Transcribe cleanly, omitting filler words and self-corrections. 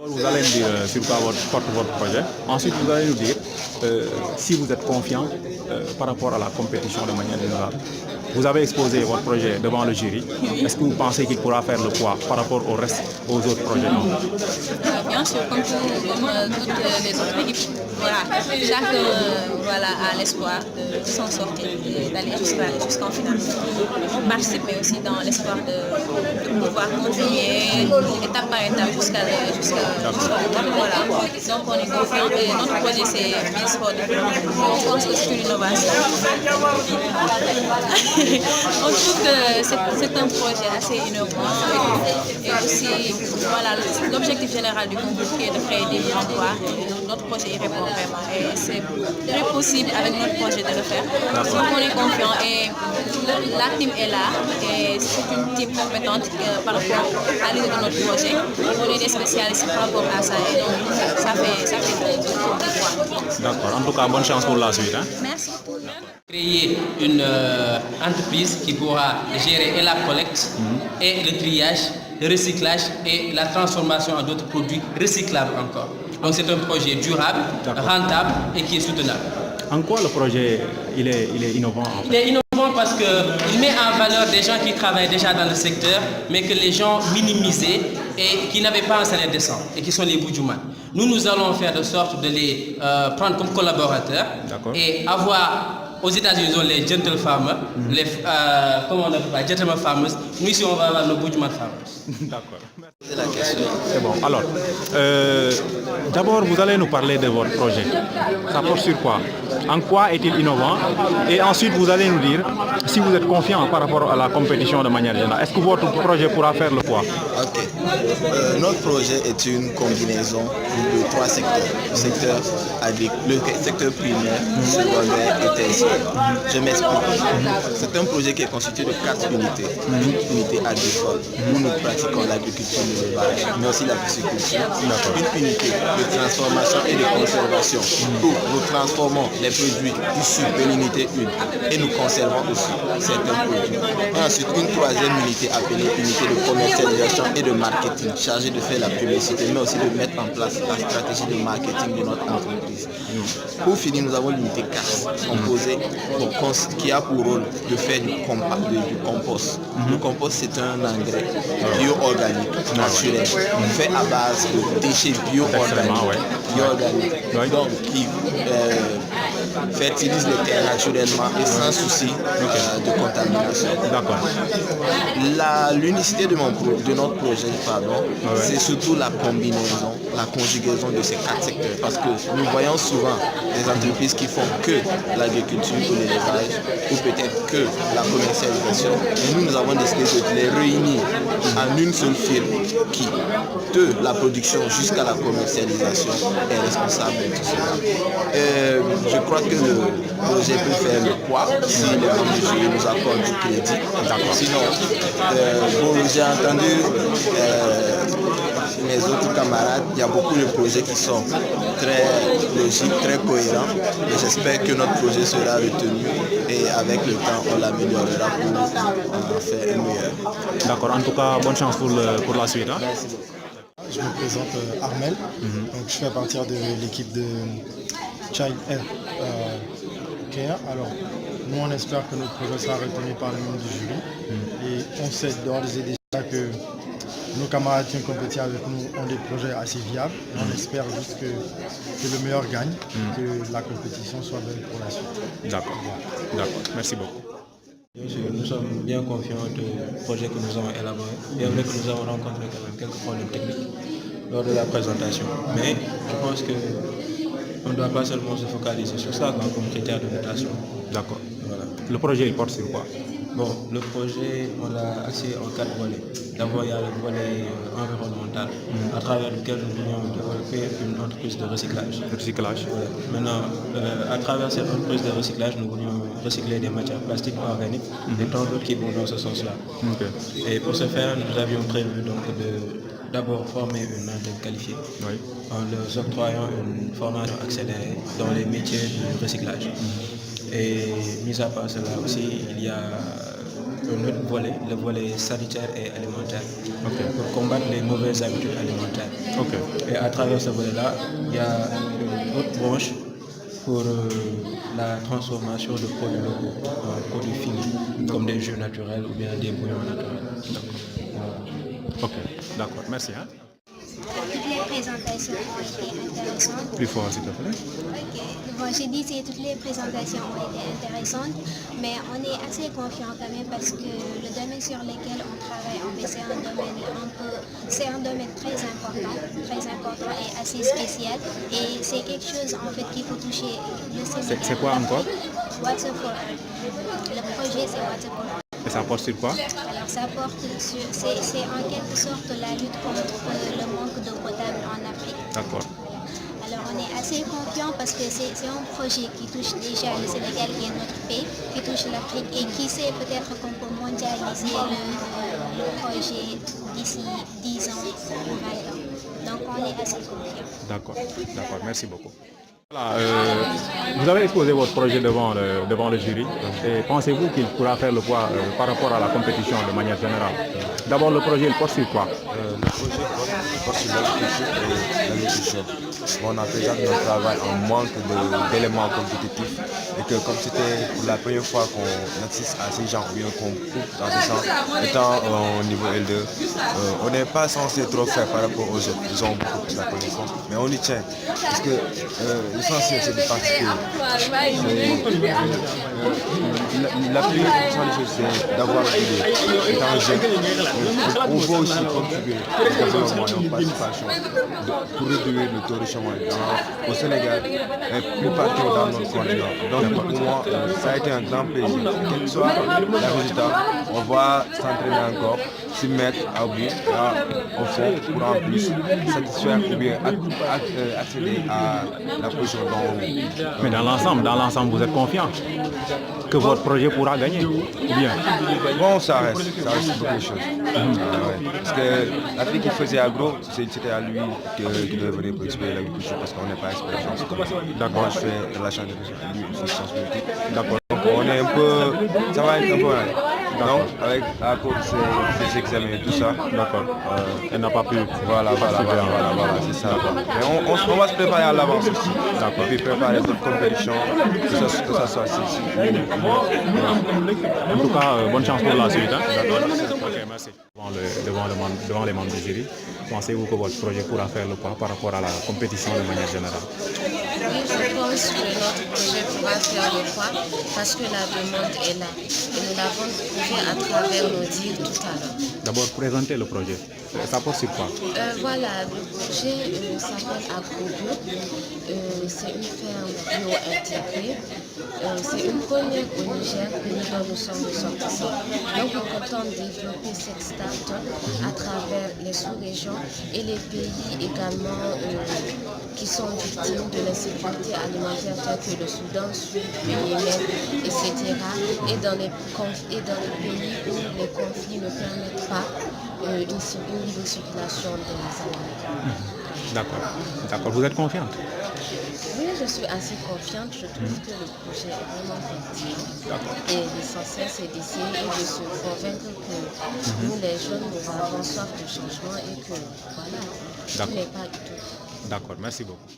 Vous allez me dire sur quoi porte votre projet. Ensuite, vous allez nous dire si vous êtes confiant par rapport à la compétition de manière générale. Vous avez exposé votre projet devant le jury. Est-ce que vous pensez qu'il pourra faire le poids par rapport aux autres projets? Bien sûr, comme toutes les autres équipes, voilà, chacun a l'espoir de s'en sortir et d'aller jusqu'en finale. On participe aussi dans l'espoir de pouvoir continuer étape par étape jusqu'à voilà. Donc on est confiant et notre projet c'est Miss Sport. On pense que c'est une innovation. On trouve que c'est un projet assez innovant et aussi voilà, l'objectif général du concours qui est de créer des emplois. Notre projet y répond vraiment et c'est très possible avec notre projet de le faire. Donc on est confiant et la team est là et c'est une team compétente par rapport à l'idée de notre projet. On est des spécialistes par rapport à ça et donc ça fait D'accord. En tout cas, bonne chance pour la suite. Hein? Merci. Créer une entreprise qui pourra gérer et la collecte et le triage, le recyclage et la transformation en d'autres produits recyclables encore. Donc c'est un projet durable, rentable et qui est soutenable. En quoi le projet il est innovant en fait? Il est innovant parce qu'il met en valeur des gens qui travaillent déjà dans le secteur, mais que les gens minimisaient et qui n'avaient pas un salaire décent et qui sont les Bujuman. Nous allons faire de sorte de les prendre comme collaborateurs et avoir. Aux États-Unis, ils ont les gentle farmers, les comment on appelle ça, gentleman farmers. Nous ici, on va avoir nos Bujuman farmers. D'accord. C'est la question. C'est bon. Alors, d'abord, vous allez nous parler de votre projet. Ça porte sur quoi? En quoi est-il innovant? Et ensuite, vous allez nous dire si vous êtes confiant par rapport à la compétition de manière générale. Est-ce que votre projet pourra faire le poids? Ok. Notre projet est une combinaison de trois secteurs. Le secteur primaire, secondaire et tertiaire. Je m'explique. C'est un projet qui est constitué de 4 unités. Une unité agricole où nous pratiquons l'agriculture, l'élevage, mais aussi la pisciculture. Une unité de transformation et de conservation où nous transformons les produits issus de l'unité 1 et nous conservons aussi certains produits. Et ensuite, une troisième unité appelée unité de commercialisation et de marketing, chargée de faire la publicité, mais aussi de mettre en place la stratégie de marketing de notre entreprise. Pour finir, nous avons l'unité 4, composée qui a pour rôle de faire du compost. Le compost, c'est un engrais bio-organique, naturel, fait à base de déchets bio-organiques, donc qui fertilise les terres naturellement et sans souci de contamination. L'unicité de notre projet, c'est surtout la combinaison, la conjugaison de ces 4 secteurs, parce que nous voyons souvent des entreprises qui font que l'agriculture ou l'élevage, ou peut-être que la commercialisation. Et nous avons décidé de les réunir en une seule firme qui, de la production jusqu'à la commercialisation, est responsable de tout cela. Je crois que le projet peut faire le poids si les membres du jury nous accordent du crédit. Sinon, j'ai entendu mes autres camarades, il y a beaucoup de projets qui sont très logiques, très cohérents. Et j'espère que notre projet sera retenu et avec le temps, on l'améliorera pour en faire un meilleur. D'accord, en tout cas, bonne chance pour la suite. Hein? Merci beaucoup. Je me présente Armel, donc je fais partie de l'équipe de Child Air Care. Alors, nous on espère que notre projet sera retenu par les membres du jury et on sait d'ores et déjà que nos camarades qui ont compétit avec nous ont des projets assez viables. On espère juste que le meilleur gagne, que la compétition soit belle pour la suite. D'accord, merci beaucoup. Bien sûr, nous sommes bien confiants du projet que nous avons élaboré. Bien vrai que nous avons rencontré quand même quelques problèmes techniques lors de la présentation. Mais je pense qu'on ne doit pas seulement se focaliser sur ça comme critère de notation. D'accord. Voilà. Le projet, il porte sur quoi? Bon, le projet, on l'a axé en 4 volets. D'abord, il y a le volet environnemental, à travers lequel nous voulions développer une entreprise de recyclage. Ouais. Maintenant, à travers cette entreprise de recyclage, nous voulions recycler des matières plastiques organiques et tant d'autres qui vont dans ce sens-là. Et pour ce faire, nous avions prévu donc d'abord former une main-d'œuvre qualifiée en leur octroyant une formation accélérée dans les métiers du recyclage. Et mis à part cela aussi, il y a un autre volet, le volet sanitaire et alimentaire, pour combattre les mauvaises habitudes alimentaires. Et à travers ce volet-là, il y a une autre branche pour la transformation de produits locaux en produits finis, comme des jus naturels ou bien des bouillons naturels. Ok, d'accord, merci. Hein? Toutes les présentations ont été intéressantes. Plus fort, s'il te plaît. Ok, bon, j'ai dit que toutes les présentations ont été intéressantes, mais on est assez confiant quand même parce que le domaine sur lequel on travaille, en fait, c'est un domaine très important et assez spécial. Et c'est quelque chose en fait qu'il faut toucher le Sénégal. C'est quoi encore? Water for All. Le projet c'est Water for All. Et ça porte sur quoi? Alors ça porte sur, c'est en quelque sorte la lutte contre le manque d'eau potable en Afrique. D'accord. Alors on est assez confiant parce que c'est un projet qui touche déjà le Sénégal qui est notre pays, qui touche l'Afrique et qui sait peut-être qu'on peut mondialiser le projet d'ici 10 ans ou 20 ans. Donc on est assez confiant. D'accord, merci beaucoup. Voilà, vous avez exposé votre projet devant le jury et pensez-vous qu'il pourra faire le poids par rapport à la compétition de manière générale? D'abord, le projet, il porte sur quoi? Le projet porte sur l'agriculture et l'agriculture. On a présent notre travail en manque d'éléments compétitifs et que comme c'était pour la première fois qu'on assiste à ces gens ou bien qu'on coupe dans ce sens, étant au niveau L2, on n'est pas censé trop faire par rapport aux autres. Ils ont beaucoup plus la connaissance, mais on y tient. Parce que l'essentiel c'est de participer. La plus importante des choses c'est d'avoir l'idée. Étant jeune, on veut aussi contribuer à nos participations pour réduire le taux de chômage au Sénégal et plus partout dans notre continent. Donc pour moi, ça a été un grand plaisir. Quel que soit le résultat, on va s'entraîner encore, s'y mettre à bout, au fond, pour en plus satisfaire ou bien accéder à la position dont on... Mais dans l'ensemble, vous êtes confiant que votre projet pourra gagner ou bien? Bon, ça reste beaucoup de choses. Parce que l'Afrique qui faisait agro, c'était à lui qui devrait participer à l'agriculture parce qu'on n'est pas expert en ce domaine. D'accord, je fais de la science politique. D'accord. Donc on est un peu, ça va être un peu mal. Donc avec à cause de ces examens et tout ça, d'accord. Elle n'a pas pu. Voilà, c'est ça. Mais on va se préparer à l'avance aussi. D'accord. Puis préparer notre compétition, que ça soit ici. En tout cas, bonne chance pour la suite. Hein? D'accord. Ok, merci. Devant les membres du jury, pensez-vous que votre projet pourra faire le pas par rapport à la compétition de manière générale? Oui, je pense que notre projet pourra faire le poids parce que la demande est là. Et nous l'avons prouvé à travers nos dires tout à l'heure. D'abord, présenter le projet. Ça porte sur quoi? Voilà, le projet s'appelle AgroBio. C'est une ferme bio intégrée. C'est une première au Niger, pays dont nous sommes ressortissants. Donc on compte développer cette start-up à travers les sous-régions et les pays également qui sont victimes de l'insécurité alimentaire tels que le Soudan, le Yémen, etc. Et dans les pays où les conflits ne permettent pas une libre circulation des aliments. D'accord. Vous êtes confiante? Oui, je suis assez confiante. Je trouve que le projet est vraiment pertinent. Et l'essentiel, c'est d'essayer de se convaincre que nous, les jeunes, nous avons soif de changement et que, voilà, tout n'est pas du tout. D'accord, merci beaucoup.